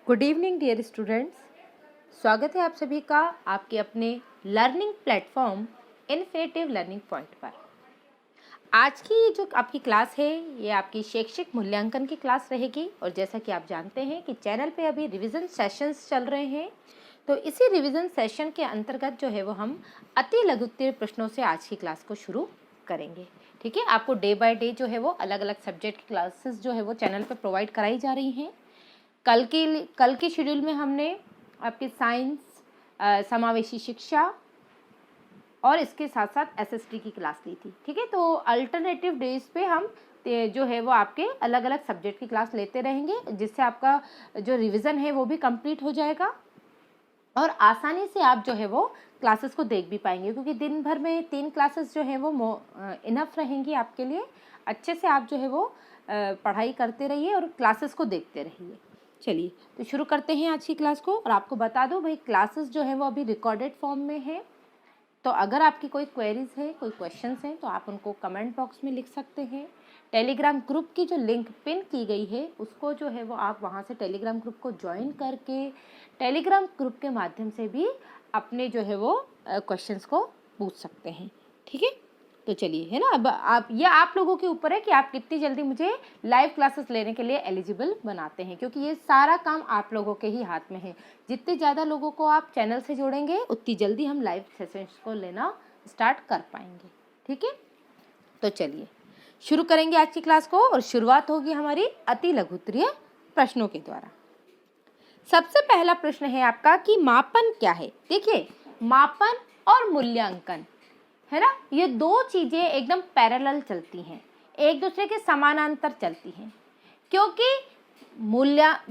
Good evening dear students. स्वागत है आप सभी का आपके अपने learning platform infinitive learning point पर। आज की जो आपकी क्लास है ये आपकी शैक्षिक मूल्यांकन की क्लास रहेगी और जैसा कि आप जानते हैं कि चैनल पे अभी रिवीजन सेशंस चल रहे हैं, तो इसी रिवीजन सेशन के अंतर्गत जो है वो हम अति लघुत्तरीय प्रश्नों से आज की क्लास को शुरू करेंगे। ठीक है, आपको डे बाय डे जो है वो अलग अलग सब्जेक्ट की क्लासेस जो है वो चैनल पर प्रोवाइड कराई जा रही हैं। कल के शेड्यूल में हमने आपके साइंस, समावेशी शिक्षा और इसके साथ साथ एसएसटी की क्लास ली थी। ठीक है, तो अल्टरनेटिव डेज पे हम जो है वो आपके अलग अलग सब्जेक्ट की क्लास लेते रहेंगे, जिससे आपका जो रिवीजन है वो भी कंप्लीट हो जाएगा और आसानी से आप जो है वो क्लासेस को देख भी पाएंगे, क्योंकि दिन भर में 3 क्लासेस जो है वो इनफ रहेंगी आपके लिए। अच्छे से आप जो है वो पढ़ाई करते रहिए और क्लासेस को देखते रहिए। चलिए तो शुरू करते हैं आज की क्लास को। और आपको बता दो भाई, क्लासेस जो है वो अभी रिकॉर्डेड फॉर्म में है, तो अगर आपकी कोई क्वेरीज है, कोई क्वेश्चंस हैं, तो आप उनको कमेंट बॉक्स में लिख सकते हैं। टेलीग्राम ग्रुप की जो लिंक पिन की गई है उसको जो है वो आप वहाँ से टेलीग्राम ग्रुप को ज्वाइन करके टेलीग्राम ग्रुप के माध्यम से भी अपने जो है वो क्वेश्चंस को पूछ सकते हैं। ठीक है, तो चलिए, है ना, अब आप लोगों के ऊपर है कि आप कितनी जल्दी मुझे लाइव क्लासेस लेने के लिए एलिजिबल बनाते हैं, क्योंकि ये सारा काम आप लोगों के ही हाथ में है। जितने ज़्यादा लोगों को आप चैनल से जोड़ेंगे उतनी जल्दी हम लाइव सेशंस को लेना स्टार्ट कर पाएंगे। ठीक है, तो चलिए शुरू करेंगे आज की क्लास को और शुरुआत होगी हमारी अति लघुत्तरीय प्रश्नों के द्वारा। सबसे पहला प्रश्न है आपका कि मापन क्या है। देखिए, मापन और मूल्यांकन, है ना, ये दो चीजें एकदम पैरेलल चलती हैं, एक दूसरे के समानांतर चलती हैं, क्योंकि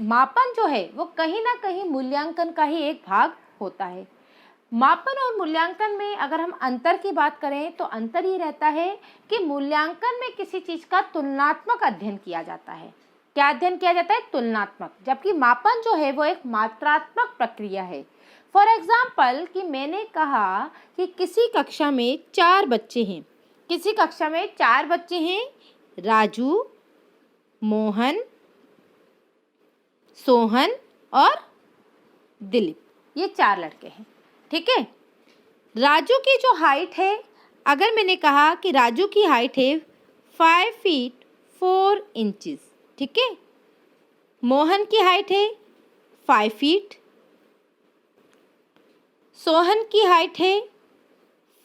मापन जो है वो कहीं ना कहीं मूल्यांकन का ही एक भाग होता है। मापन और मूल्यांकन में अगर हम अंतर की बात करें तो अंतर ये रहता है कि मूल्यांकन में किसी चीज का तुलनात्मक अध्ययन किया जाता है। क्या अध्ययन किया जाता है? तुलनात्मक। जबकि मापन जो है वो एक मात्रात्मक प्रक्रिया है। फॉर एग्जाम्पल कि मैंने कहा कि किसी कक्षा में 4 बच्चे हैं, किसी कक्षा में 4 बच्चे हैं, राजू, मोहन, सोहन और दिलीप, ये 4 लड़के हैं। ठीक है, राजू की जो हाइट है, अगर मैंने कहा कि राजू की हाइट है 5 फीट 4 इंचेस, ठीक है, मोहन की हाइट है 5 फीट, सोहन की हाइट है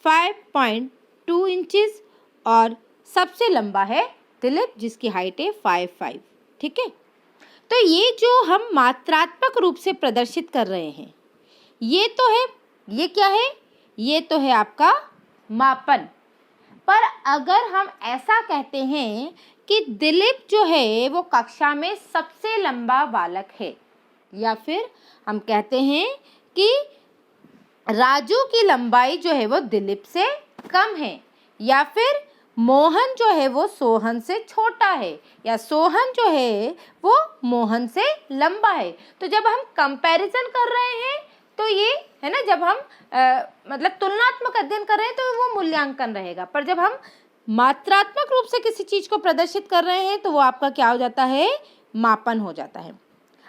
5.2 इंचेस और सबसे लंबा है दिलीप जिसकी हाइट है 5'5". ठीक है, तो ये जो हम मात्रात्मक रूप से प्रदर्शित कर रहे हैं, ये तो है, ये क्या है? ये तो है आपका मापन। पर अगर हम ऐसा कहते हैं कि दिलीप जो है वो कक्षा में सबसे लंबा बालक है, या फिर हम कहते हैं कि राजू की लंबाई जो है वो दिलीप से कम है, या फिर मोहन जो है वो सोहन से छोटा है, या सोहन जो है वो मोहन से लंबा है, तो जब हम कंपैरिजन कर रहे हैं तो ये है ना, जब हम मतलब तुलनात्मक अध्ययन कर रहे हैं तो वो मूल्यांकन रहेगा। पर जब हम मात्रात्मक रूप से किसी चीज को प्रदर्शित कर रहे हैं तो वो आपका क्या हो जाता है? मापन हो जाता है।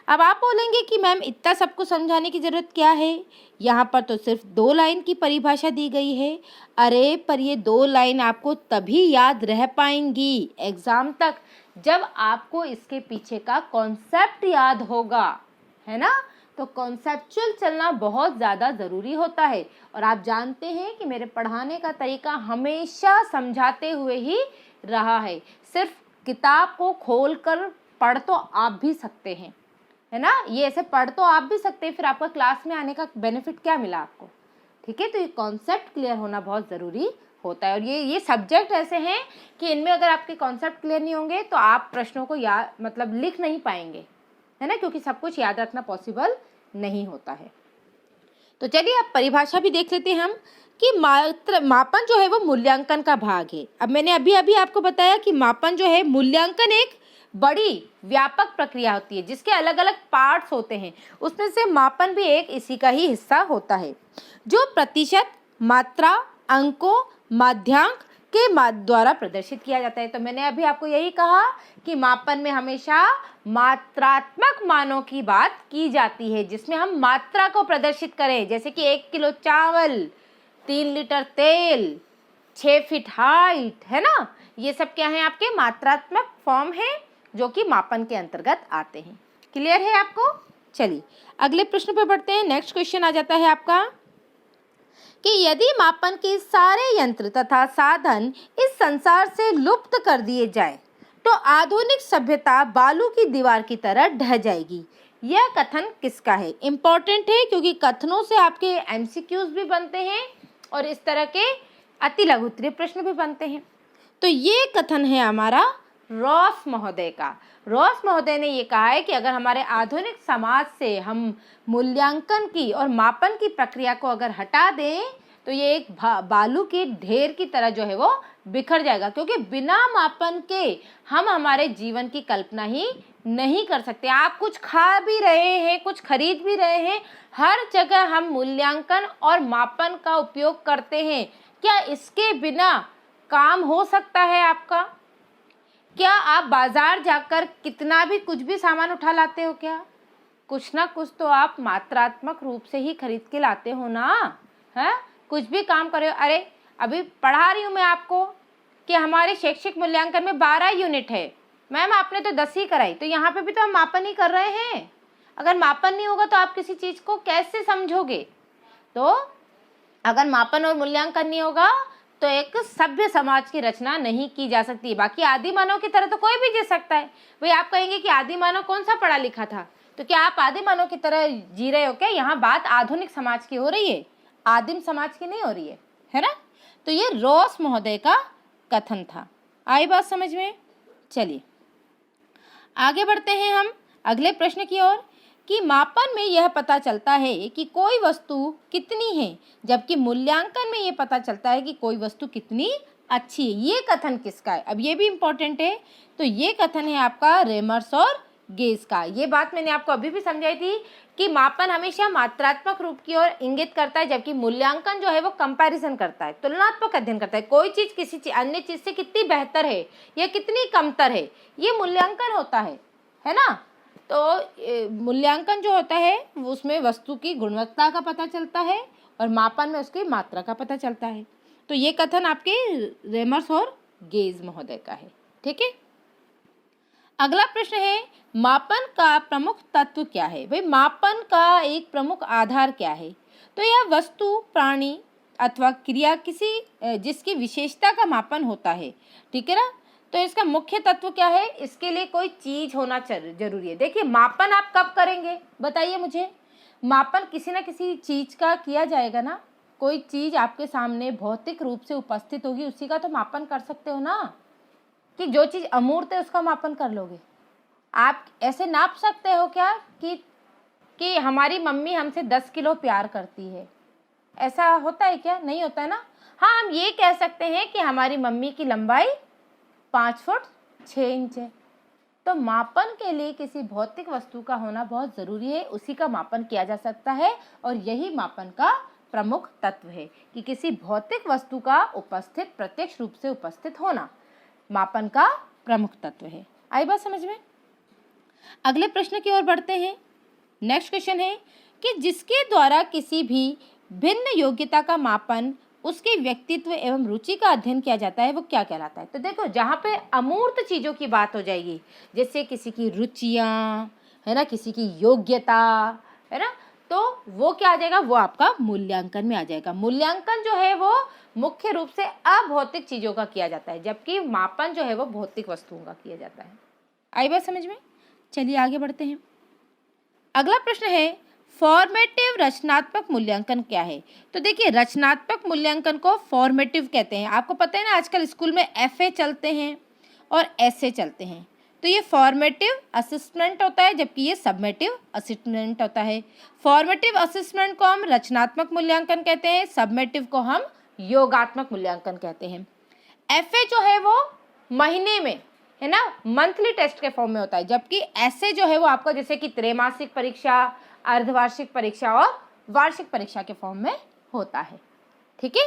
अब आप बोलेंगे कि मैम इतना सबको समझाने की ज़रूरत क्या है, यहाँ पर तो सिर्फ 2 लाइन की परिभाषा दी गई है। अरे पर ये 2 लाइन आपको तभी याद रह पाएंगी एग्ज़ाम तक जब आपको इसके पीछे का कॉन्सेप्ट याद होगा, है ना। तो कॉन्सेप्चुअल चलना बहुत ज़्यादा ज़रूरी होता है। और आप जानते हैं कि मेरे पढ़ाने का तरीका हमेशा समझाते हुए ही रहा है। सिर्फ किताब को खोल कर पढ़ तो आप भी सकते हैं, है ना, ये ऐसे पढ़ तो आप भी सकते हैं, फिर आपका क्लास में आने का बेनिफिट क्या मिला आपको? ठीक है, तो ये कॉन्सेप्ट क्लियर होना बहुत ज़रूरी होता है। और ये सब्जेक्ट ऐसे हैं कि इनमें अगर आपके कॉन्सेप्ट क्लियर नहीं होंगे तो आप प्रश्नों को मतलब लिख नहीं पाएंगे, है ना, क्योंकि सब कुछ याद रखना पॉसिबल नहीं होता है। तो चलिए अब परिभाषा भी देख लेते हैं हम कि मापन जो है वो मूल्यांकन का भाग है। अब मैंने अभी आपको बताया कि मापन जो है, मूल्यांकन एक बड़ी व्यापक प्रक्रिया होती है जिसके अलग अलग पार्ट्स होते हैं, उसमें से मापन भी एक इसी का ही हिस्सा होता है, जो प्रतिशत, मात्रा, अंकों, माध्यांक, के द्वारा प्रदर्शित किया जाता है। तो मैंने अभी आपको यही कहा कि मापन में हमेशा मात्रात्मक मानों की बात की जाती है, जिसमें हम मात्रा को प्रदर्शित करें, जैसे कि 1 किलो चावल, 3 लीटर तेल, 6 फीट हाइट, है ना। ये सब क्या है, आपके मात्रात्मक फॉर्म है जो कि मापन के अंतर्गत आते हैं। क्लियर है आपको? चलिए अगले प्रश्न पर बढ़ते हैं। नेक्स्ट क्वेश्चन आ जाता है आपका कि यदि मापन के सारे यंत्र तथा साधन इस संसार से लुप्त कर दिए जाए तो आधुनिक सभ्यता बालू की दीवार की तरह ढह जाएगी। यह कथन किसका है? इंपॉर्टेंट है क्योंकि कथनों से आपके एमसीक्यूज भी बनते हैं और इस तरह के अति लघु उत्तरीय प्रश्न भी बनते हैं। तो ये कथन है हमारा रॉस महोदय का। रॉस महोदय ने ये कहा है कि अगर हमारे आधुनिक समाज से हम मूल्यांकन की और मापन की प्रक्रिया को अगर हटा दें तो ये एक बालू के ढेर की तरह जो है वो बिखर जाएगा, क्योंकि बिना मापन के हम हमारे जीवन की कल्पना ही नहीं कर सकते। आप कुछ खा भी रहे हैं, कुछ खरीद भी रहे हैं, हर जगह हम मूल्यांकन और मापन का उपयोग करते हैं। क्या इसके बिना काम हो सकता है आपका? क्या आप बाजार जाकर कितना भी कुछ भी सामान उठा लाते हो? क्या कुछ ना कुछ तो आप मात्रात्मक रूप से ही खरीद के लाते हो ना, है? कुछ भी काम करे। अरे अभी पढ़ा रही हूँ मैं आपको कि हमारे शैक्षिक मूल्यांकन में 12 यूनिट है। मैम आपने तो 10 ही कराई, तो यहाँ पे भी तो हम मापन ही कर रहे हैं। अगर मापन नहीं होगा तो आप किसी चीज़ को कैसे समझोगे? तो अगर मापन और मूल्यांकन नहीं होगा तो एक सभ्य समाज की रचना नहीं की जा सकती। बाकी आदि मानव की तरह तो कोई भी जी सकता है। भाई आप कहेंगे कि आदि मानव कौन सा पढ़ा लिखा था, तो क्या आप आदि मानव की तरह जी रहे हो क्या? यहाँ बात आधुनिक समाज की हो रही है, आदिम समाज की नहीं हो रही है ना। तो ये रॉस महोदय का कथन था। आई बात समझ में? चलिए आगे बढ़ते हैं हम अगले प्रश्न की ओर कि मापन में यह पता चलता है कि कोई वस्तु कितनी है, जबकि मूल्यांकन में यह पता चलता है कि कोई वस्तु कितनी अच्छी है। ये कथन किसका है? अब ये भी इम्पोर्टेंट है। तो ये कथन है आपका रेमर्स और गेज का। ये बात मैंने आपको अभी भी समझाई थी कि मापन हमेशा मात्रात्मक रूप की ओर इंगित करता है, जबकि मूल्यांकन जो है वो कंपैरिजन करता है, तुलनात्मक अध्ययन करता है। कोई चीज़ किसी अन्य चीज़ से कितनी बेहतर है या कितनी कमतर है, ये मूल्यांकन होता है ना। तो मूल्यांकन जो होता है उसमें वस्तु की गुणवत्ता का पता चलता है और मापन में उसकी मात्रा का पता चलता है। तो ये कथन आपके रेमर्स और गेज महोदय का है। ठीक है, अगला प्रश्न है मापन का प्रमुख तत्व क्या है? भाई मापन का एक प्रमुख आधार क्या है? तो यह वस्तु, प्राणी अथवा क्रिया किसी जिसकी विशेषता का मापन होता है। ठीक है ना। तो इसका मुख्य तत्व क्या है? इसके लिए कोई चीज होना जरूरी है। देखिए मापन आप कब करेंगे बताइए मुझे। मापन किसी ना किसी चीज का किया जाएगा ना। कोई चीज आपके सामने भौतिक रूप से उपस्थित होगी, उसी का तो मापन कर सकते हो ना। कि जो चीज अमूर्त है उसका मापन कर लोगे? आप ऐसे नाप सकते हो क्या कि हमारी मम्मी हमसे 10 किलो प्यार करती है? ऐसा होता है क्या? नहीं होता है ना। हाँ, हम ये कह सकते हैं कि हमारी मम्मी की लंबाई 5 फुट 6 इंच है। तो मापन के लिए किसी भौतिक वस्तु का होना बहुत ज़रूरी है, उसी का मापन किया जा सकता है। और यही मापन का प्रमुख तत्व है कि किसी भौतिक वस्तु का उपस्थित, प्रत्यक्ष रूप से उपस्थित होना मापन का प्रमुख तत्व है। आई बात समझ में? अगले प्रश्न की ओर बढ़ते हैं। नेक्स्ट क्वेश्चन है कि जिसके द्वारा किसी भी भिन्न योग्यता का मापन उसके व्यक्तित्व एवं रुचि का अध्ययन किया जाता है वो क्या कहलाता है? तो देखो जहाँ पे अमूर्त चीज़ों की बात हो जाएगी, जैसे किसी की रुचियाँ है ना, किसी की योग्यता है ना, तो वो क्या आ जाएगा? वो आपका मूल्यांकन में आ जाएगा। मूल्यांकन जो है वो मुख्य रूप से अभौतिक चीज़ों का किया जाता है, जबकि मापन जो है वो भौतिक वस्तुओं का किया जाता है। आई बात समझ में? चलिए आगे बढ़ते हैं। अगला प्रश्न है फॉर्मेटिव रचनात्मक मूल्यांकन क्या है? तो देखिए रचनात्मक मूल्यांकन को फॉर्मेटिव कहते हैं। आपको पता है ना आजकल स्कूल में एफए चलते हैं और एसए चलते हैं। तो ये फॉर्मेटिव असेसमेंट होता है, जबकि ये सबमेटिव असेसमेंट होता है। फॉर्मेटिव असेसमेंट को हम रचनात्मक मूल्यांकन कहते हैं, सबमेटिव को हम योगात्मक मूल्यांकन कहते हैं। एफए जो है वो महीने में है ना, मंथली टेस्ट के फॉर्म में होता है, जबकि एसए जो है वो आपका जैसे कि त्रैमासिक परीक्षा, अर्धवार्षिक परीक्षा और वार्षिक परीक्षा के फॉर्म में होता है। ठीक है,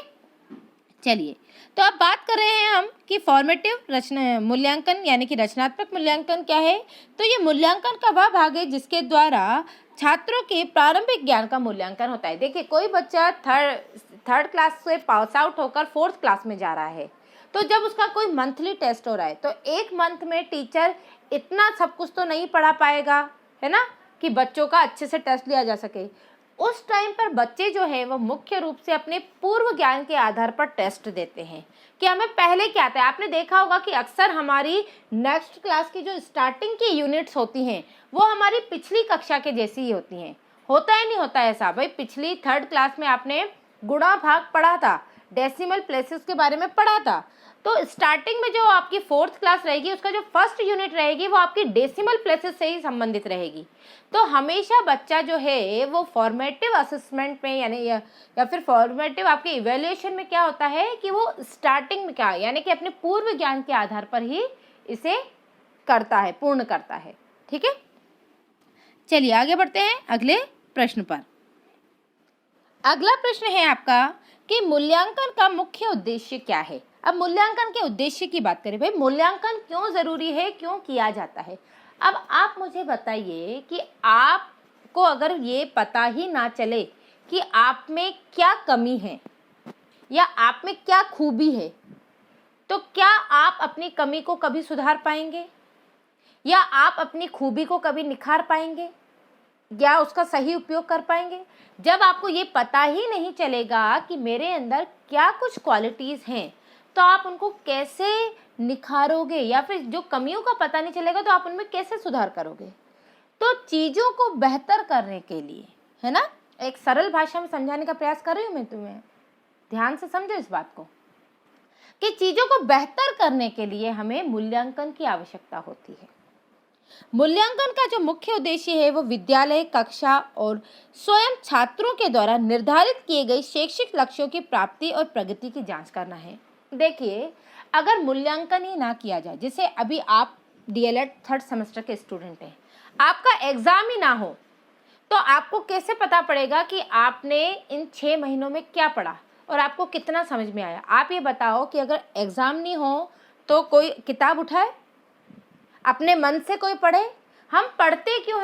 चलिए, तो अब बात कर रहे हैं हम कि फॉर्मेटिव रचना मूल्यांकन यानी कि रचनात्मक मूल्यांकन क्या है। तो ये मूल्यांकन का वह भाग है जिसके द्वारा छात्रों के प्रारंभिक ज्ञान का मूल्यांकन होता है। देखिए, कोई बच्चा थर्ड क्लास से पास आउट होकर फोर्थ क्लास में जा रहा है, तो जब उसका कोई मंथली टेस्ट हो रहा है तो एक मंथ में टीचर इतना सब कुछ तो नहीं पढ़ा पाएगा, है ना, कि बच्चों का अच्छे से टेस्ट लिया जा सके। उस टाइम पर बच्चे जो है वो मुख्य रूप से अपने पूर्व ज्ञान के आधार पर टेस्ट देते हैं कि हमें पहले क्या आता है। आपने देखा होगा कि अक्सर हमारी नेक्स्ट क्लास की जो स्टार्टिंग की यूनिट्स होती हैं वो हमारी पिछली कक्षा के जैसी ही होती हैं। होता है नहीं होता है ऐसा भाई? पिछली थर्ड क्लास में आपने गुणा भाग पढ़ा था, डेसिमल प्लेसेस के बारे में पढ़ा था, तो स्टार्टिंग में जो आपकी फोर्थ क्लास रहेगी उसका जो फर्स्ट यूनिट रहेगी वो आपकी डेसिमल प्लेसेस से ही संबंधित रहेगी। तो हमेशा बच्चा जो है वो फॉर्मेटिव असेसमेंट में यानी या फिर फॉर्मेटिव आपके इवैल्यूएशन में क्या होता है कि वो स्टार्टिंग में क्या यानी कि अपने पूर्व ज्ञान के आधार पर ही इसे करता है, पूर्ण करता है। ठीक है, चलिए आगे बढ़ते हैं अगले प्रश्न पर। अगला प्रश्न है आपका कि मूल्यांकन का मुख्य उद्देश्य क्या है। अब मूल्यांकन के उद्देश्य की बात करें, भाई मूल्यांकन क्यों जरूरी है, क्यों किया जाता है। अब आप मुझे बताइए कि आपको अगर ये पता ही ना चले कि आप में क्या कमी है या आप में क्या खूबी है, तो क्या आप अपनी कमी को कभी सुधार पाएंगे या आप अपनी खूबी को कभी निखार पाएंगे या उसका सही उपयोग कर पाएंगे। जब आपको ये पता ही नहीं चलेगा कि मेरे अंदर क्या कुछ क्वालिटीज़ हैं, तो आप उनको कैसे निखारोगे, या फिर जो कमियों का पता नहीं चलेगा तो आप उनमें कैसे सुधार करोगे। तो चीज़ों को बेहतर करने के लिए, है ना, एक सरल भाषा में समझाने का प्रयास कर रही हूँ मैं तुम्हें, ध्यान से समझो इस बात को, कि चीज़ों को बेहतर करने के लिए हमें मूल्यांकन की आवश्यकता होती है। मूल्यांकन का जो मुख्य उद्देश्य है वो विद्यालय, कक्षा और स्वयं छात्रों के द्वारा निर्धारित किए गए शैक्षिक लक्ष्यों की प्राप्ति और प्रगति की जांच करना है। देखिए, अगर मूल्यांकन ही ना किया जाए, जैसे अभी आप डीएलएड थर्ड सेमेस्टर के स्टूडेंट हैं, आपका एग्जाम ही ना हो, तो आपको कैसे पता पड़ेगा कि आपने इन 6 महीनों में क्या पढ़ा और आपको कितना समझ में आया। आप ये बताओ कि अगर एग्जाम नहीं हो तो कोई किताब उठाए, अपने मन से कोई पढ़े। हम पढ़ते क्यों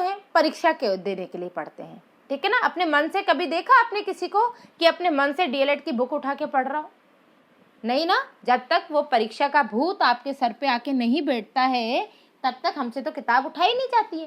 हैं? परीक्षा के देने के लिए पढ़ते हैं, ठीक है ना। अपने मन से कभी देखा आपने किसी को कि अपने मन से डीएलएड की बुक उठा के पढ़ रहा हो? नहीं ना। जब तक वो परीक्षा का भूत आपके सर पे आके नहीं बैठता है तब तक हमसे तो किताब उठाई नहीं जाती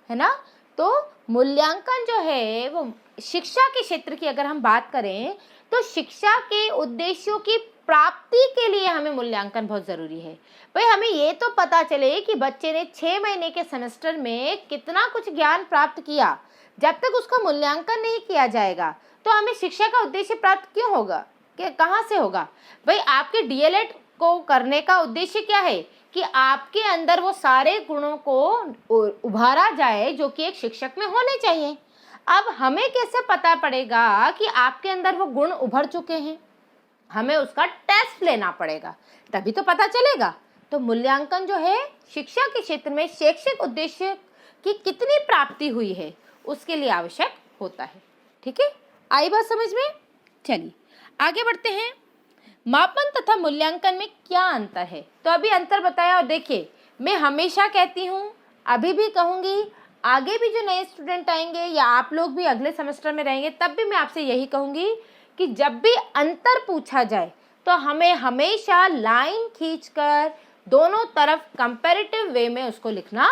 है ना। तो मूल्यांकन जो है वो शिक्षा के क्षेत्र की अगर हम बात करें तो शिक्षा के उद्देश्यों की प्राप्ति के लिए हमें मूल्यांकन बहुत ज़रूरी है। भाई हमें ये तो पता चले कि बच्चे ने 6 महीने के सेमेस्टर में कितना कुछ ज्ञान प्राप्त किया, जब तक उसका मूल्यांकन नहीं किया जाएगा तो हमें शिक्षा का उद्देश्य प्राप्त क्यों होगा, कि कहाँ से होगा। भाई आपके डीएलएड को करने का उद्देश्य क्या है कि आपके अंदर वो सारे गुणों को उभारा जाए जो कि एक शिक्षक में होने चाहिए। अब हमें कैसे पता पड़ेगा कि आपके अंदर वो गुण उभर चुके हैं? हमें उसका टेस्ट लेना पड़ेगा, तभी तो पता चलेगा। तो मूल्यांकन जो है शिक्षा के क्षेत्र में शैक्षिक उद्देश्य की कितनी प्राप्ति हुई है उसके लिए आवश्यक होता है। ठीक है, आई बात समझ में? चलिए आगे बढ़ते हैं। मापन तथा मूल्यांकन में क्या अंतर है? तो अभी अंतर बताया, और देखिए मैं हमेशा कहती हूँ, अभी भी कहूँगी, आगे भी जो नए स्टूडेंट आएंगे या आप लोग भी अगले सेमेस्टर में रहेंगे तब भी मैं आपसे यही कहूँगी कि जब भी अंतर पूछा जाए तो हमें हमेशा लाइन खींचकर दोनों तरफ कंपैरेटिव वे में उसको लिखना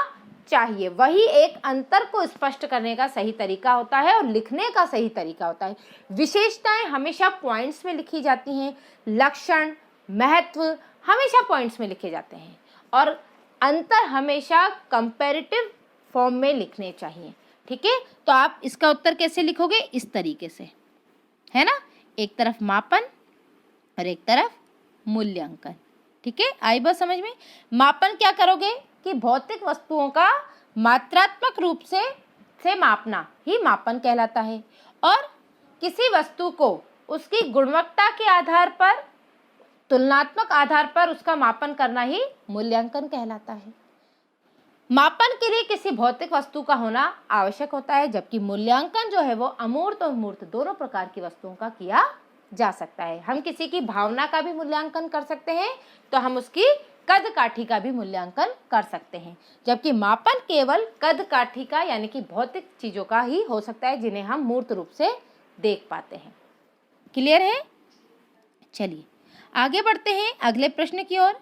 चाहिए। वही एक अंतर को स्पष्ट करने का सही तरीका होता है और लिखने का सही तरीका होता है। विशेषताएं हमेशा पॉइंट्स में लिखी जाती हैं, लक्षण, महत्व हमेशा पॉइंट्स में लिखे जाते हैं, और अंतर हमेशा कंपैरेटिव फॉर्म में लिखने चाहिए। ठीक है, तो आप इसका उत्तर कैसे लिखोगे? इस तरीके से, है ना, एक तरफ मापन और एक तरफ मूल्यांकन। ठीक है, आई बात समझ में? मापन क्या करोगे कि भौतिक वस्तुओं का मात्रात्मक रूप से मापना ही मापन कहलाता है, और किसी वस्तु को उसकी गुणवत्ता के आधार पर, तुलनात्मक आधार पर उसका मापन करना ही मूल्यांकन कहलाता है। मापन के लिए किसी भौतिक वस्तु का होना आवश्यक होता है, जबकि मूल्यांकन जो है वो अमूर्त और मूर्त दोनों प्रकार की वस्तुओं का किया जा सकता है। हम किसी की भावना का भी मूल्यांकन कर सकते हैं, तो हम उसकी कद काठी का भी मूल्यांकन कर सकते हैं, जबकि मापन केवल कद काठी का यानी कि भौतिक चीजों का ही हो सकता है जिन्हें हम मूर्त रूप से देख पाते हैं। क्लियर है? चलिए आगे बढ़ते हैं अगले प्रश्न की ओर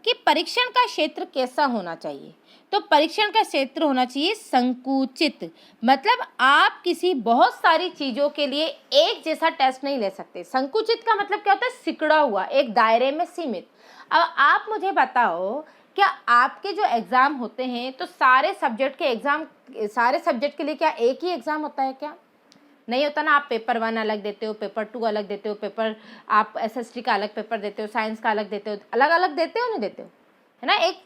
कि परीक्षण का क्षेत्र कैसा होना चाहिए। तो परीक्षण का क्षेत्र होना चाहिए संकुचित, मतलब आप किसी बहुत सारी चीजों के लिए एक जैसा टेस्ट नहीं ले सकते। संकुचित का मतलब क्या होता है? सिकुड़ा हुआ, एक दायरे में सीमित। अब आप मुझे बताओ, क्या आपके जो एग्जाम होते हैं तो सारे सब्जेक्ट के लिए क्या एक ही एग्जाम होता है? क्या नहीं होता ना। आप पेपर 1 अलग देते हो, पेपर 2 अलग देते हो, पेपर आप SST का अलग पेपर देते हो, साइंस का अलग देते हो, अलग अलग देते हो नहीं देते हो, है ना, एक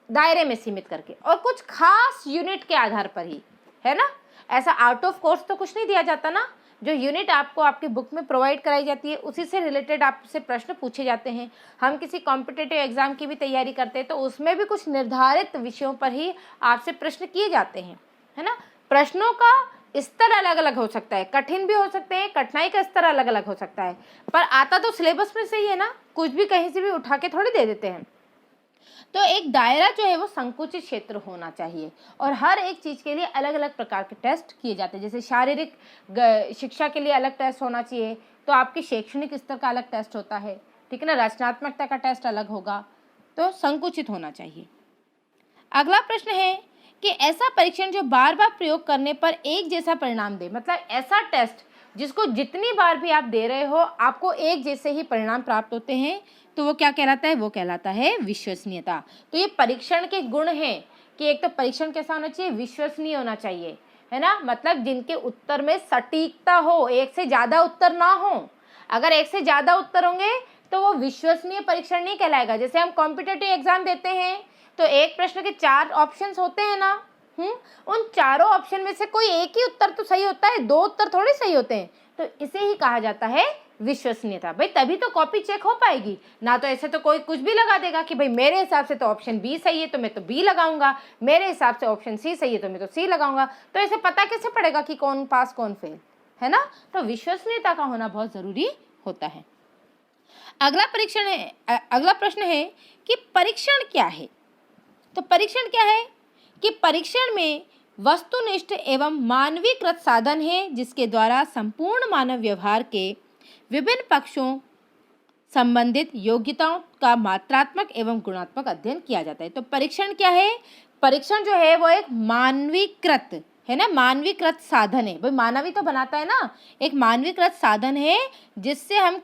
दायरे में सीमित करके, और कुछ खास यूनिट के आधार पर ही, है ना। ऐसा आउट ऑफ कोर्स तो कुछ नहीं दिया जाता ना। जो यूनिट आपको आपकी बुक में प्रोवाइड कराई जाती है उसी से रिलेटेड आपसे प्रश्न पूछे जाते हैं। हम किसी कॉम्पिटिटिव एग्जाम की भी तैयारी करते हैं तो उसमें भी कुछ निर्धारित विषयों पर ही आपसे प्रश्न किए जाते हैं, है ना। प्रश्नों का स्तर अलग अलग हो सकता है, कठिन भी हो सकते हैं, कठिनाई का स्तर अलग अलग हो सकता है, पर आता तो सिलेबस में से ही है ना, कुछ भी कहीं से भी उठा के थोड़ी दे देते हैं। तो एक दायरा जो है वो संकुचित क्षेत्र होना चाहिए, और हर एक चीज के लिए अलग अलग प्रकार के टेस्ट किए जाते हैं। जैसे शारीरिक शिक्षा के लिए अलग टेस्ट होना चाहिए, तो आपके शैक्षणिक स्तर का अलग टेस्ट होता है, ठीक है ना, रचनात्मकता का टेस्ट अलग होगा, तो संकुचित होना चाहिए। अगला प्रश्न है कि ऐसा परीक्षण जो बार बार प्रयोग करने पर एक जैसा परिणाम दे, मतलब ऐसा टेस्ट जिसको जितनी बार भी आप दे रहे हो आपको एक जैसे ही परिणाम प्राप्त होते हैं, तो वो क्या कहलाता है? वो कहलाता है विश्वसनीयता। तो ये परीक्षण के गुण हैं कि एक तो परीक्षण कैसा होना चाहिए? विश्वसनीय होना चाहिए, है ना, मतलब जिनके उत्तर में सटीकता हो, एक से ज्यादा उत्तर ना हो। अगर एक से ज्यादा उत्तर होंगे तो वो विश्वसनीय परीक्षण नहीं कहलाएगा। जैसे हम कॉम्पिटिटिव एग्जाम देते हैं तो एक प्रश्न के 4 ऑप्शंस होते हैं ना, उन चारों ऑप्शन में से कोई एक ही उत्तर तो सही होता है, 2 उत्तर थोड़े सही होते हैं, तो इसे ही कहा जाता है विश्वसनीयता। भाई तभी तो कॉपी चेक हो पाएगी ना, तो ऐसे तो कोई कुछ भी लगा देगा कि भाई मेरे हिसाब से तो ऑप्शन बी सही है तो मैं तो बी लगाऊंगा, मेरे हिसाब से ऑप्शन सी सही है तो मैं तो सी लगाऊंगा, तो ऐसे पता कैसे पड़ेगा कि कौन पास कौन फेल, है ना। तो विश्वसनीयता का होना बहुत जरूरी होता है। अगला प्रश्न है कि परीक्षण क्या है। तो परीक्षण क्या है कि परीक्षण में वस्तुनिष्ठ एवं मानवीकृत साधन है जिसके द्वारा संपूर्ण मानव व्यवहार के विभिन्न पक्षों संबंधित योग्यताओं का मात्रात्मक एवं गुणात्मक अध्ययन किया जाता है। तो परीक्षण क्या है? परीक्षण जो है वो एक मानवीकृत, है ना, मानवीकृत साधन है। भाई मानवी तो बनाता है ना, एक मानवीकृत साधन है जिससे हम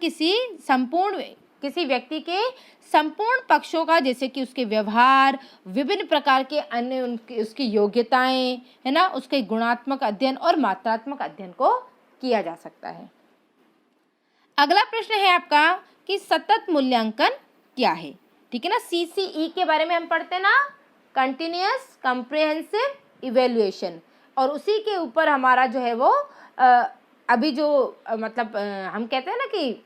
किसी व्यक्ति के संपूर्ण पक्षों का, जैसे कि उसके व्यवहार, विभिन्न प्रकार के अन्य उसकी योग्यताएं, है ना, उसके गुणात्मक अध्ययन और मात्रात्मक अध्ययन को किया जा सकता है। अगला प्रश्न है आपका कि सतत मूल्यांकन क्या है, ठीक है ना। CCE के बारे में हम पढ़ते हैं ना, कंटिन्यूअस कॉम्प्रिहेंसिव इवेल्युएशन, और उसी के ऊपर हमारा जो है वो अभी जो मतलब हम कहते हैं ना कि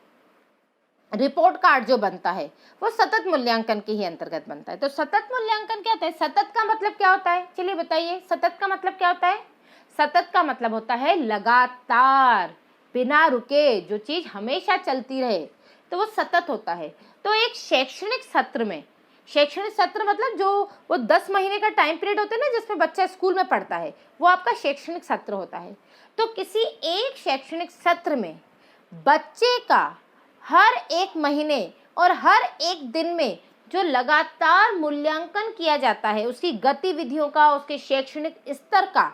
रिपोर्ट कार्ड जो बनता है वो सतत मूल्यांकन के ही अंतर्गत बनता है। तो सतत मूल्यांकन क्या होता है? सतत का मतलब क्या होता है? चलिए बताइए, सतत का मतलब क्या होता है? सतत का मतलब होता है लगातार, बिना रुके, जो चीज हमेशा चलती रहे, तो वो सतत होता है। तो एक शैक्षणिक सत्र मतलब जो वो 10 महीने का टाइम पीरियड होता है ना जिसमें बच्चा स्कूल में पढ़ता है, वो आपका शैक्षणिक सत्र होता है। तो किसी एक शैक्षणिक सत्र में बच्चे का हर एक महीने और हर एक दिन में जो लगातार मूल्यांकन किया जाता है उसकी गतिविधियों का, उसके शैक्षणिक स्तर का,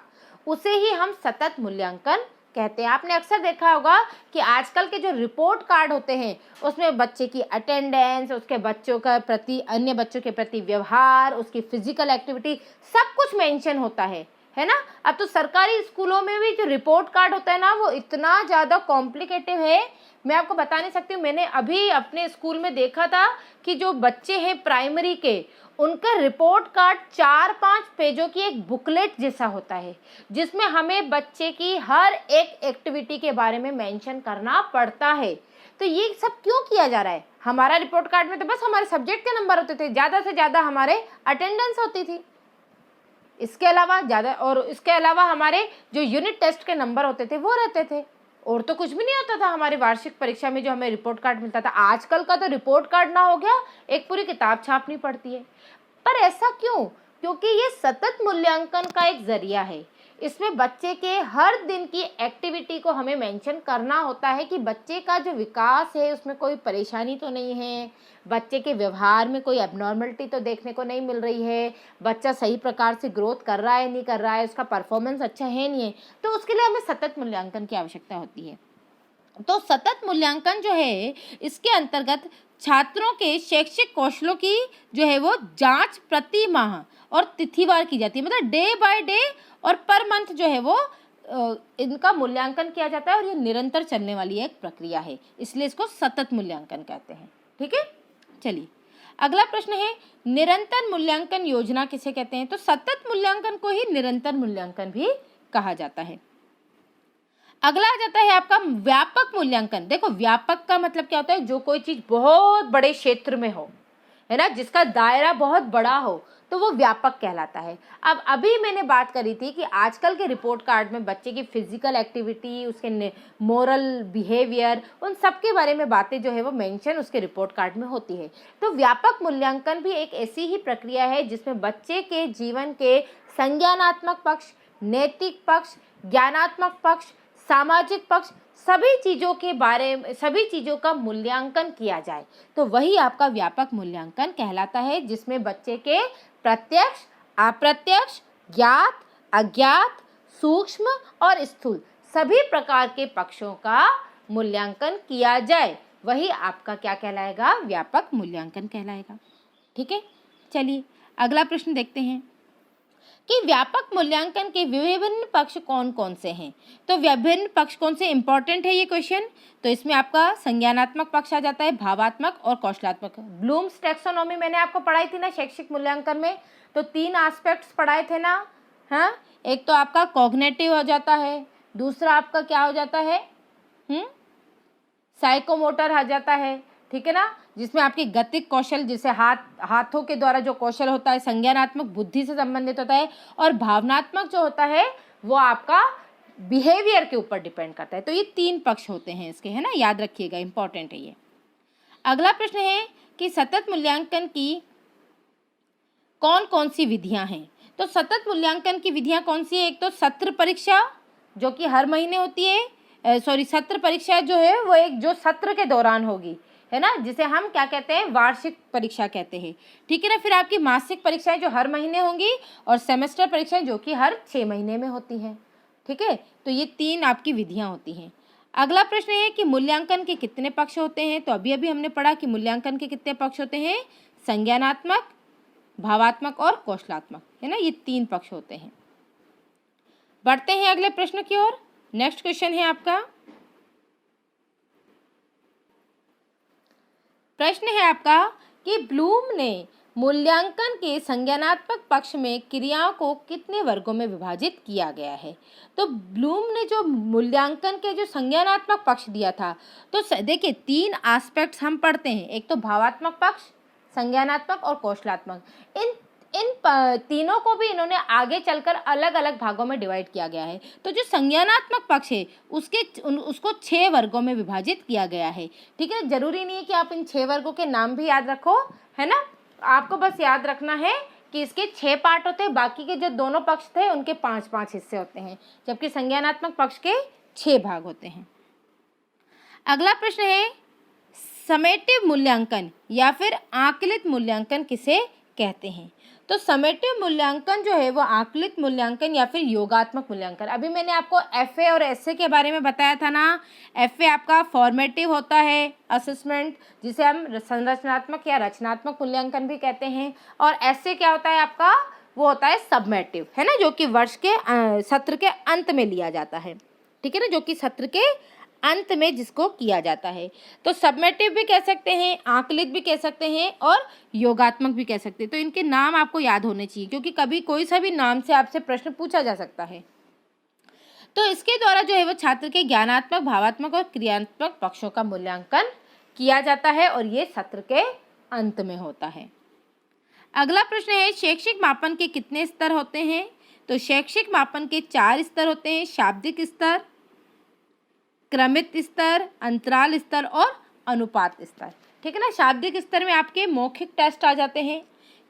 उसे ही हम सतत मूल्यांकन कहते हैं। आपने अक्सर देखा होगा कि आजकल के जो रिपोर्ट कार्ड होते हैं उसमें बच्चे की अटेंडेंस, उसके बच्चों का प्रति, अन्य बच्चों के प्रति व्यवहार, उसकी फिजिकल एक्टिविटी, सब कुछ मेंशन होता है ना। अब तो सरकारी स्कूलों में भी जो रिपोर्ट कार्ड होता है ना वो इतना ज़्यादा कॉम्प्लिकेटेड है, मैं आपको बता नहीं सकती हूँ। मैंने अभी अपने स्कूल में देखा था कि जो बच्चे हैं प्राइमरी के, उनका रिपोर्ट कार्ड 4-5 पेजों की एक बुकलेट जैसा होता है जिसमें हमें बच्चे की हर एक एक्टिविटी के बारे में मेंशन करना पड़ता है। तो ये सब क्यों किया जा रहा है? हमारा रिपोर्ट कार्ड में तो बस हमारे सब्जेक्ट के नंबर होते थे, ज़्यादा से ज़्यादा हमारे अटेंडेंस होती थी, इसके अलावा हमारे जो यूनिट टेस्ट के नंबर होते थे वो रहते थे, और तो कुछ भी नहीं होता था हमारे वार्षिक परीक्षा में जो हमें रिपोर्ट कार्ड मिलता था। आजकल का तो रिपोर्ट कार्ड ना हो गया, एक पूरी किताब छापनी पड़ती है। पर ऐसा क्यों? क्योंकि ये सतत मूल्यांकन का एक जरिया है। इसमें बच्चे के हर दिन की एक्टिविटी को हमें मेंशन करना होता है कि बच्चे का जो विकास है उसमें कोई परेशानी तो नहीं है, बच्चे के व्यवहार में कोई एबनॉर्मलिटी तो देखने को नहीं मिल रही है, बच्चा सही प्रकार से ग्रोथ कर रहा है नहीं कर रहा है, उसका परफॉर्मेंस अच्छा है नहीं है। तो उसके लिए हमें सतत मूल्यांकन की आवश्यकता होती है। तो सतत मूल्यांकन जो है इसके अंतर्गत छात्रों के शैक्षिक कौशलों की जो है वो जांच प्रति माह और तिथिवार की जाती है, मतलब डे बाय डे और पर मंथ जो है वो इनका मूल्यांकन किया जाता है, और ये निरंतर चलने वाली एक प्रक्रिया है, इसलिए इसको सतत मूल्यांकन कहते हैं। ठीक है, चलिए अगला प्रश्न है, निरंतर मूल्यांकन योजना किसे कहते हैं? तो सतत मूल्यांकन को ही निरंतर मूल्यांकन भी कहा जाता है। अगला आ जाता है आपका व्यापक मूल्यांकन। देखो व्यापक का मतलब क्या होता है? जो कोई चीज बहुत बड़े क्षेत्र में हो, है ना, जिसका दायरा बहुत बड़ा हो, तो वो व्यापक कहलाता है। अब अभी मैंने बात करी थी कि आजकल के रिपोर्ट कार्ड में बच्चे की फिजिकल एक्टिविटी, उसके मोरल बिहेवियर, उन सब के बारे में बातें जो है वो मेंशन उसके रिपोर्ट कार्ड में होती है। तो व्यापक मूल्यांकन भी एक ऐसी ही प्रक्रिया है जिसमें बच्चे के जीवन के संज्ञानात्मक पक्ष, नैतिक पक्ष, ज्ञानात्मक पक्ष, सामाजिक पक्ष, सभी चीज़ों के बारे में, सभी चीज़ों का मूल्यांकन किया जाए, तो वही आपका व्यापक मूल्यांकन कहलाता है, जिसमें बच्चे के प्रत्यक्ष, अप्रत्यक्ष, ज्ञात, अज्ञात, सूक्ष्म और स्थूल सभी प्रकार के पक्षों का मूल्यांकन किया जाए, वही आपका क्या कहलाएगा? व्यापक मूल्यांकन कहलाएगा। ठीक है, चलिए अगला प्रश्न देखते हैं कि व्यापक मूल्यांकन के विभिन्न पक्ष कौन कौन से हैं। तो विभिन्न पक्ष कौन से, इंपॉर्टेंट है ये क्वेश्चन। तो इसमें आपका संज्ञानात्मक पक्ष आ जाता है, भावात्मक और कौशलात्मक। ब्लूम्स टैक्सोनॉमी मैंने आपको पढ़ाई थी ना शैक्षिक मूल्यांकन में, तो 3 एस्पेक्ट्स पढ़ाए थे ना। हाँ, एक तो आपका कॉग्निटिव हो जाता है, दूसरा आपका क्या हो जाता है, साइकोमोटर आ जाता है, ठीक है ना, जिसमें आपकी गतिक कौशल, जिसे हाथों के द्वारा जो कौशल होता है, संज्ञानात्मक बुद्धि से संबंधित होता है, और भावनात्मक जो होता है वो आपका बिहेवियर के ऊपर डिपेंड करता है। तो ये 3 पक्ष होते हैं इसके, है ना, याद रखिएगा, इंपॉर्टेंट है ये। अगला प्रश्न है कि सतत मूल्यांकन की कौन कौन सी विधियां हैं। तो सतत मूल्यांकन की विधियां कौन सी है? एक तो सत्र परीक्षा जो कि हर महीने होती है, सत्र परीक्षा जो है वो एक जो सत्र के दौरान होगी, है ना, जिसे हम क्या कहते हैं? वार्षिक परीक्षा कहते हैं। ठीक है ना। फिर आपकी मासिक परीक्षाएं जो हर महीने होंगी, और सेमेस्टर परीक्षाएं जो कि हर 6 महीने में होती हैं। ठीक है, तो ये 3 आपकी विधियां होती हैं। अगला प्रश्न है कि मूल्यांकन के कितने पक्ष होते हैं। तो अभी हमने पढ़ा कि मूल्यांकन के कितने पक्ष होते हैं, संज्ञानात्मक, भावात्मक और कौशलात्मक, है ना, ये 3 पक्ष होते हैं। बढ़ते हैं अगले प्रश्न की ओर। नेक्स्ट क्वेश्चन है आपका, प्रश्न है आपका कि ब्लूम ने मूल्यांकन के संज्ञानात्मक पक्ष में क्रियाओं को कितने वर्गों में विभाजित किया गया है। तो ब्लूम ने जो मूल्यांकन के जो संज्ञानात्मक पक्ष दिया था, तो देखिए 3 एस्पेक्ट्स हम पढ़ते हैं, एक तो भावात्मक पक्ष, संज्ञानात्मक और कौशलात्मक। इन तीनों को भी इन्होंने आगे चलकर अलग अलग भागों में डिवाइड किया गया है। तो जो संज्ञानात्मक पक्ष है उसको 6 वर्गों में विभाजित किया गया है। ठीक है, जरूरी नहीं है कि आप इन 6 वर्गों के नाम भी याद रखो, है ना, आपको बस याद रखना है कि इसके 6 पार्ट होते हैं, बाकी के जो दोनों पक्ष थे उनके 5-5 हिस्से होते हैं, जबकि संज्ञानात्मक पक्ष के 6 भाग होते हैं। अगला प्रश्न है, समेटिव मूल्यांकन या फिर आकलित मूल्यांकन किसे कहते हैं। तो समेटिव मूल्यांकन जो है वो आकलित मूल्यांकन या फिर योगात्मक मूल्यांकन। अभी मैंने आपको एफए और एसए के बारे में बताया था ना। एफए आपका फॉर्मेटिव होता है असेसमेंट, जिसे हम संरचनात्मक या रचनात्मक मूल्यांकन भी कहते हैं, और एसए क्या होता है आपका, वो होता है सबमेटिव, है ना, जो कि वर्ष के सत्र के अंत में लिया जाता है। ठीक है ना, जो कि सत्र के अंत में जिसको किया जाता है। तो सबमेटिव भी कह सकते हैं, आकलित भी कह सकते हैं, और योगात्मक भी कह सकते हैं। तो इनके नाम आपको याद होने चाहिए, क्योंकि कभी कोई सा भी नाम से आपसे प्रश्न पूछा जा सकता है। तो इसके द्वारा जो है वो छात्र के ज्ञानात्मक, भावात्मक और क्रियात्मक पक्षों का मूल्यांकन किया जाता है, और ये सत्र के अंत में होता है। अगला प्रश्न है, शैक्षिक मापन के कितने स्तर होते हैं। तो शैक्षिक मापन के 4 स्तर होते हैं, शाब्दिक स्तर, क्रमित स्तर, अंतराल स्तर और अनुपात स्तर। ठीक है ना। शाब्दिक स्तर में आपके मौखिक टेस्ट आ जाते हैं।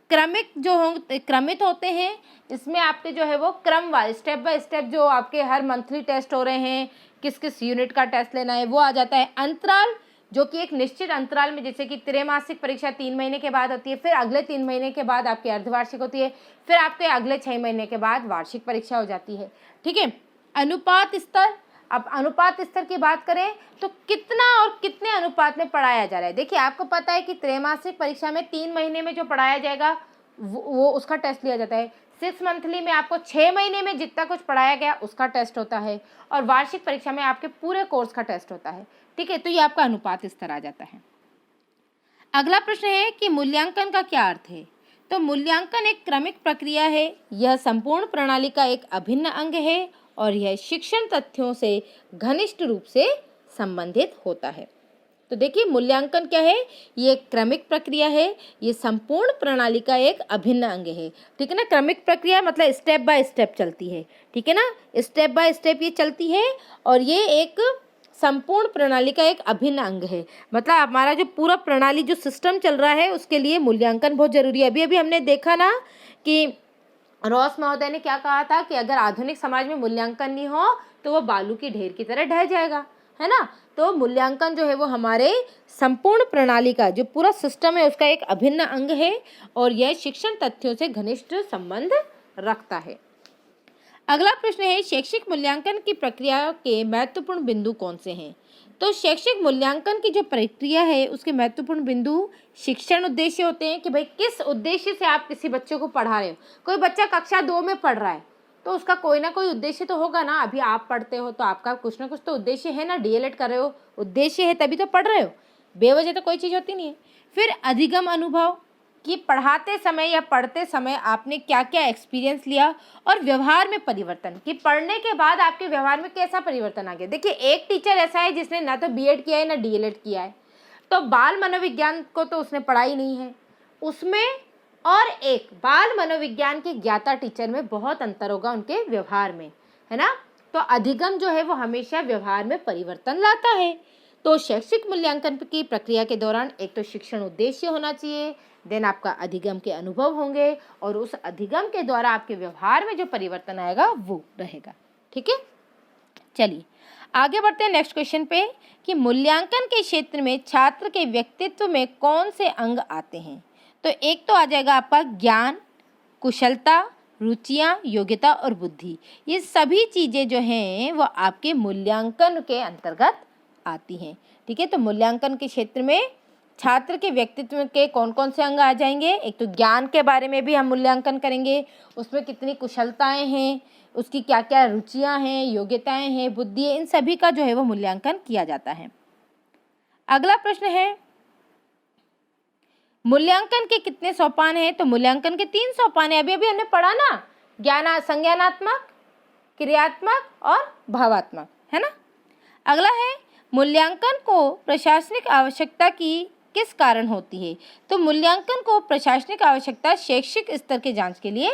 क्रमित होते हैं, इसमें आपके जो है वो क्रमवार स्टेप बाय स्टेप जो आपके हर मंथली टेस्ट हो रहे हैं, किस किस यूनिट का टेस्ट लेना है वो आ जाता है। अंतराल जो कि एक निश्चित अंतराल में, जैसे कि त्रैमासिक परीक्षा 3 महीने के बाद होती है, फिर अगले 3 महीने के बाद आपकी अर्धवार्षिक होती है, फिर आपके अगले 6 महीने के बाद वार्षिक परीक्षा हो जाती है। ठीक है। अनुपात स्तर, अब अनुपात स्तर की बात करें तो कितना और कितने अनुपात में पढ़ाया जा रहा है। देखिए आपको पता है कि त्रैमासिक परीक्षा में 3 महीने में जो पढ़ाया जाएगा वो उसका टेस्ट लिया जाता है। 6 मंथली में आपको 6 महीने में जितना कुछ पढ़ाया गया उसका टेस्ट होता है, और वार्षिक परीक्षा में आपके पूरे कोर्स का टेस्ट होता है। ठीक है, तो ये आपका अनुपात स्तर आ जाता है। अगला प्रश्न है कि मूल्यांकन का क्या अर्थ है। तो मूल्यांकन एक क्रमिक प्रक्रिया है, यह संपूर्ण प्रणाली का एक अभिन्न अंग है और यह शिक्षण तथ्यों से घनिष्ठ रूप से संबंधित होता है। तो देखिए मूल्यांकन क्या है, ये एक क्रमिक प्रक्रिया है, ये संपूर्ण प्रणाली का एक अभिन्न अंग है। ठीक है ना। क्रमिक प्रक्रिया मतलब स्टेप बाय स्टेप चलती है। ठीक है ना, स्टेप बाय स्टेप ये चलती है और ये एक संपूर्ण प्रणाली का एक अभिन्न अंग है। मतलब हमारा जो पूरा प्रणाली जो सिस्टम चल रहा है उसके लिए मूल्यांकन बहुत जरूरी है। अभी अभी हमने देखा ना कि रॉस महोदय ने क्या कहा था कि अगर आधुनिक समाज में मूल्यांकन नहीं हो तो वो बालू की ढेर की तरह ढह जाएगा, है ना। तो मूल्यांकन जो है वो हमारे संपूर्ण प्रणाली का जो पूरा सिस्टम है उसका एक अभिन्न अंग है और यह शिक्षण तथ्यों से घनिष्ठ संबंध रखता है। अगला प्रश्न है शैक्षिक मूल्यांकन की प्रक्रिया के महत्वपूर्ण बिंदु कौन से हैं। तो शैक्षिक मूल्यांकन की जो प्रक्रिया है उसके महत्वपूर्ण बिंदु शिक्षण उद्देश्य होते हैं कि भाई किस उद्देश्य से आप किसी बच्चे को पढ़ा रहे हो। कोई बच्चा कक्षा 2 में पढ़ रहा है तो उसका कोई ना कोई उद्देश्य तो होगा ना। अभी आप पढ़ते हो तो आपका कुछ ना कुछ तो उद्देश्य है ना। डीएलएड कर रहे हो, उद्देश्य है तभी तो पढ़ रहे हो, बेवजह तो कोई चीज़ होती नहीं है। फिर अधिगम अनुभव कि पढ़ाते समय या पढ़ते समय आपने क्या क्या एक्सपीरियंस लिया, और व्यवहार में परिवर्तन कि पढ़ने के बाद आपके व्यवहार में कैसा परिवर्तन आ गया। देखिए एक टीचर ऐसा है जिसने ना तो बीएड किया है ना डीएलएड किया है, तो बाल मनोविज्ञान को तो उसने पढ़ा ही नहीं है उसमें, और एक बाल मनोविज्ञान के ज्ञाता टीचर में बहुत अंतर होगा उनके व्यवहार में, है ना। तो अधिगम जो है वो हमेशा व्यवहार में परिवर्तन लाता है। तो शैक्षिक मूल्यांकन की प्रक्रिया के दौरान एक तो शिक्षण उद्देश्य होना चाहिए, देन आपका अधिगम के अनुभव होंगे और उस अधिगम के द्वारा आपके व्यवहार में जो परिवर्तन आएगा वो रहेगा। ठीक है, चलिए आगे बढ़ते हैं नेक्स्ट क्वेश्चन पे कि मूल्यांकन के क्षेत्र में छात्र के व्यक्तित्व में कौन से अंग आते हैं। तो एक तो आ जाएगा आपका ज्ञान, कुशलता, रुचियाँ, योग्यता और बुद्धि। ये सभी चीज़ें जो हैं वो आपके मूल्यांकन के अंतर्गत आती हैं। ठीक है, तो मूल्यांकन के क्षेत्र में छात्र के व्यक्तित्व के कौन कौन से अंग आ जाएंगे। एक तो ज्ञान के बारे में भी हम मूल्यांकन करेंगे, उसमें कितनी कुशलताएं हैं, उसकी क्या क्या रुचियां हैं, योग्यताएं हैं, बुद्धि है, इन सभी का जो है वो मूल्यांकन किया जाता है। अगला प्रश्न है मूल्यांकन के कितने सोपान हैं। तो मूल्यांकन के 3 सोपान है, अभी अभी हमने पढ़ा ना, संज्ञानात्मक, क्रियात्मक और भावात्मक, है ना। अगला है मूल्यांकन को प्रशासनिक आवश्यकता की किस कारण होती है। तो मूल्यांकन को प्रशासनिक आवश्यकता शैक्षिक स्तर के जांच के लिए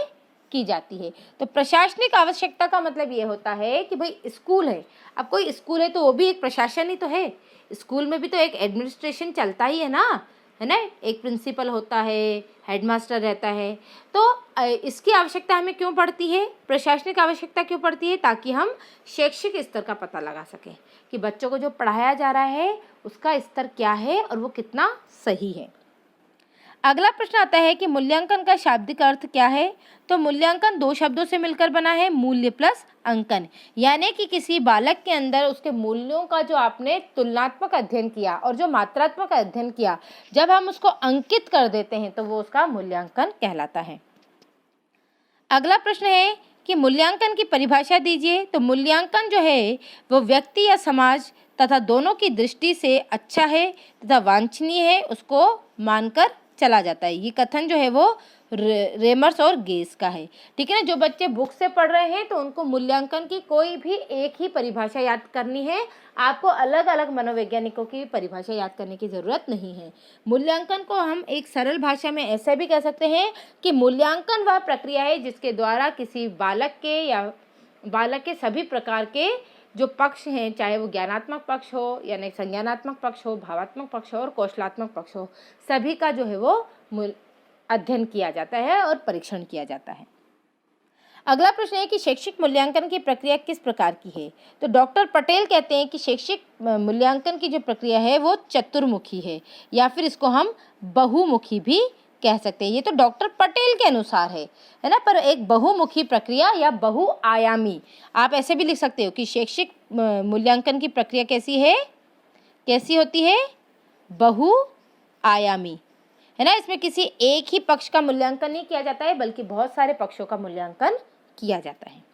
की जाती है। तो प्रशासनिक आवश्यकता का मतलब ये होता है कि भाई स्कूल है, अब कोई स्कूल है तो वो भी एक प्रशासन ही तो है, स्कूल में भी तो एक एडमिनिस्ट्रेशन चलता ही है ना, है ना। एक प्रिंसिपल होता है, हेडमास्टर रहता है। तो इसकी आवश्यकता हमें क्यों पड़ती है, प्रशासनिक आवश्यकता क्यों पड़ती है, ताकि हम शैक्षिक स्तर का पता लगा सकें कि बच्चों को जो पढ़ाया जा रहा है उसका स्तर क्या है और वो कितना सही है। अगला प्रश्न आता है कि मूल्यांकन का शाब्दिक अर्थ क्या है। तो मूल्यांकन 2 शब्दों से मिलकर बना है, मूल्य प्लस अंकन, यानी कि किसी बालक के अंदर उसके मूल्यों का जो आपने तुलनात्मक अध्ययन किया और जो मात्रात्मक अध्ययन किया, जब हम उसको अंकित कर देते हैं तो वो उसका मूल्यांकन कहलाता है। अगला प्रश्न है कि मूल्यांकन की परिभाषा दीजिए। तो मूल्यांकन जो है वो व्यक्ति या समाज तथा दोनों की दृष्टि से अच्छा है तथा वांछनीय है उसको मानकर चला जाता है। ये कथन जो है वो रेमर्स और गेस का है। ठीक है ना, जो बच्चे बुक से पढ़ रहे हैं तो उनको मूल्यांकन की कोई भी एक ही परिभाषा याद करनी है, आपको अलग अलग मनोवैज्ञानिकों की परिभाषा याद करने की ज़रूरत नहीं है। मूल्यांकन को हम एक सरल भाषा में ऐसे भी कह सकते हैं कि मूल्यांकन वह प्रक्रिया है जिसके द्वारा किसी बालक के या बालक के सभी प्रकार के जो पक्ष हैं, चाहे वो ज्ञानात्मक पक्ष हो यानी संज्ञानात्मक पक्ष हो, भावात्मक पक्ष हो और कौशलात्मक पक्ष हो, सभी का जो है वो अध्ययन किया जाता है और परीक्षण किया जाता है। अगला प्रश्न है कि शैक्षिक मूल्यांकन की प्रक्रिया किस प्रकार की है। तो डॉक्टर पटेल कहते हैं कि शैक्षिक मूल्यांकन की जो प्रक्रिया है वो चतुर्मुखी है, या फिर इसको हम बहुमुखी भी कह सकते हैं। ये तो डॉक्टर पटेल के अनुसार है ना, पर एक बहुमुखी प्रक्रिया या बहुआयामी, आप ऐसे भी लिख सकते हो कि शैक्षिक मूल्यांकन की प्रक्रिया कैसी है, कैसी होती है, बहुआयामी, है ना। इसमें किसी एक ही पक्ष का मूल्यांकन नहीं किया जाता है, बल्कि बहुत सारे पक्षों का मूल्यांकन किया जाता है।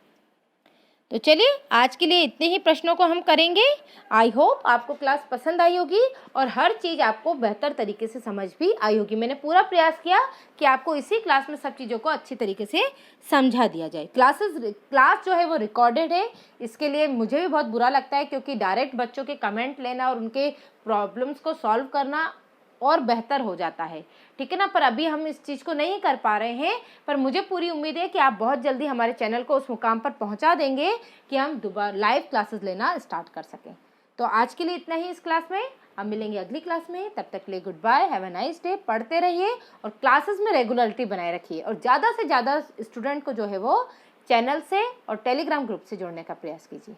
तो चलिए आज के लिए इतने ही प्रश्नों को हम करेंगे। आई होप आपको क्लास पसंद आई होगी और हर चीज़ आपको बेहतर तरीके से समझ भी आई होगी। मैंने पूरा प्रयास किया कि आपको इसी क्लास में सब चीज़ों को अच्छी तरीके से समझा दिया जाए। क्लास जो है वो रिकॉर्डेड है, इसके लिए मुझे भी बहुत बुरा लगता है, क्योंकि डायरेक्ट बच्चों के कमेंट लेना और उनके प्रॉब्लम्स को सॉल्व करना और बेहतर हो जाता है, ठीक है ना। पर अभी हम इस चीज़ को नहीं कर पा रहे हैं, पर मुझे पूरी उम्मीद है कि आप बहुत जल्दी हमारे चैनल को उस मुकाम पर पहुंचा देंगे कि हम दोबारा लाइव क्लासेस लेना स्टार्ट कर सकें। तो आज के लिए इतना ही इस क्लास में, हम मिलेंगे अगली क्लास में। तब तक के लिए good bye, have a nice day. पढ़ते रहिए और क्लासेस में रेगुलरिटी बनाए रखिए, और ज़्यादा से ज़्यादा स्टूडेंट को जो है वो चैनल से और टेलीग्राम ग्रुप से जोड़ने का प्रयास कीजिए।